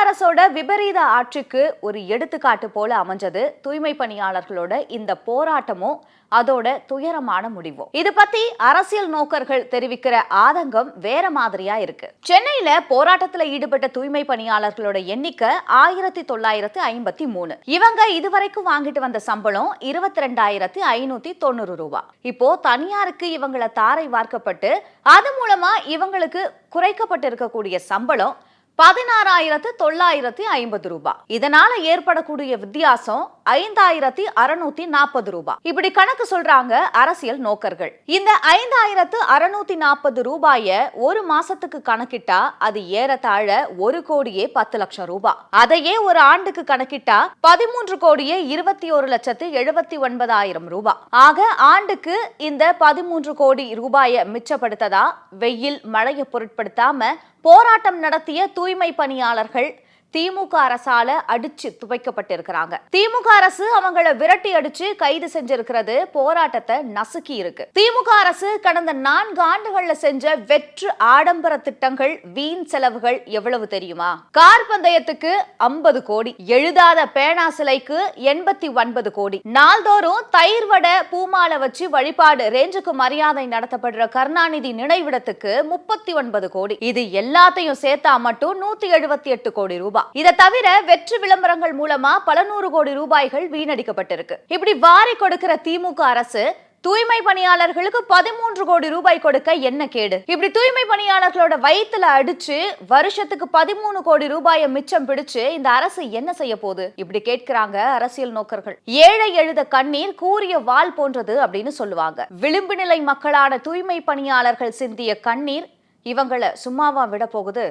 அரசோட விபரீத ஆட்சிக்கு ஒரு எடுத்துக்காட்டு போல அமைஞ்சது தூய்மை பணியாளர்களோட இந்த போராட்டமும் அதோட துயரமான முடிவும். இது பத்தி அரசியல் நோக்கர்கள் தெரிவிக்கிற ஆதங்கம் வேற மாதிரியா இருக்கு. சென்னையில போராட்டத்துல ஈடுபட்ட தூய்மை பணியாளர்களோட எண்ணிக்கை 1953. இவங்க இதுவரைக்கும் வாங்கிட்டு வந்த சம்பளம் 22,590 ரூபாய். இப்போ தனியாருக்கு இவங்களை தாரை வார்க்கப்பட்டு அது மூலமா இவங்களுக்கு குறைக்கப்பட்டு இருக்கக்கூடிய சம்பளம் 16,950 ரூபாய். இதனால ஏற்படக்கூடிய வித்தியாசம் 5,640 ரூபாய். இப்படி கணக்கு சொல்றாங்க அரசியல் நோக்கர்கள். இந்த 5,640 ரூபாய ஒரு மாசத்துக்கு கணக்கிட்டா அது ஏறத்தாழ 1,10,00,000 ரூபாய். அதையே ஒரு ஆண்டுக்கு கணக்கிட்டா 13,21,79,000 ரூபாய். ஆக ஆண்டுக்கு இந்த 13 கோடி ரூபாயை மிச்சப்படுத்ததா வெயில் மழையை பொருட்படுத்தாம போராட்டம் நடத்திய தூய்மை பணியாளர்கள் திமுக அரசால அடிச்சு துவைக்கப்பட்டிருக்கிறாங்க. திமுக அரசு அவங்கள விரட்டி அடிச்சு கைது செஞ்சிருக்கிறது போராட்டத்தை நசுக்கி இருக்கு. திமுக அரசு கடந்த 4 ஆண்டுகள்ல செஞ்ச வெற்று ஆடம்பர திட்டங்கள் வீண் செலவுகள் எவ்வளவு தெரியுமா? கார் பந்தயத்துக்கு 50 கோடி, எழுதாத பேனா சிலைக்கு 89 கோடி, நாள்தோறும் தயிர் வடை பூமாலை வச்சு வழிபாடு ரேஞ்சுக்கு மரியாதை நடத்தப்படுற கருணாநிதி நினைவிடத்துக்கு 39 கோடி. இது எல்லாத்தையும் சேர்த்தா மட்டும் 178 கோடி ரூபாய். இதை தவிர வெற்று விளம்பரங்கள் மூலமா பல 100 கோடி ரூபாய்கள் வீணடிக்கப்பட்டிருக்கு. இப்படி வாரி கொடுக்கிற திமுக அரசு தூய்மை பணியாளர்களுக்கு 13 கோடி ரூபாய் கொடுக்க என்ன கேடு? இப்படி தூய்மை பணியாளர்களோட வயித்துல அடிச்சு வருஷத்துக்கு 13 கோடி ரூபாயை மிச்சம் பிடிச்சு இந்த அரசு என்ன செய்ய போகுது? இப்படி கேட்கிறாங்க அரசியல் நோக்கர்கள். ஏழை எழுத கண்ணீர் கூரிய வாள் போன்றது அப்படின்னு சொல்லுவாங்க. விளிம்பு நிலை மக்களான தூய்மை பணியாளர்கள் சிந்திய கண்ணீர் இவங்களை சும்மாவா விட போகுது?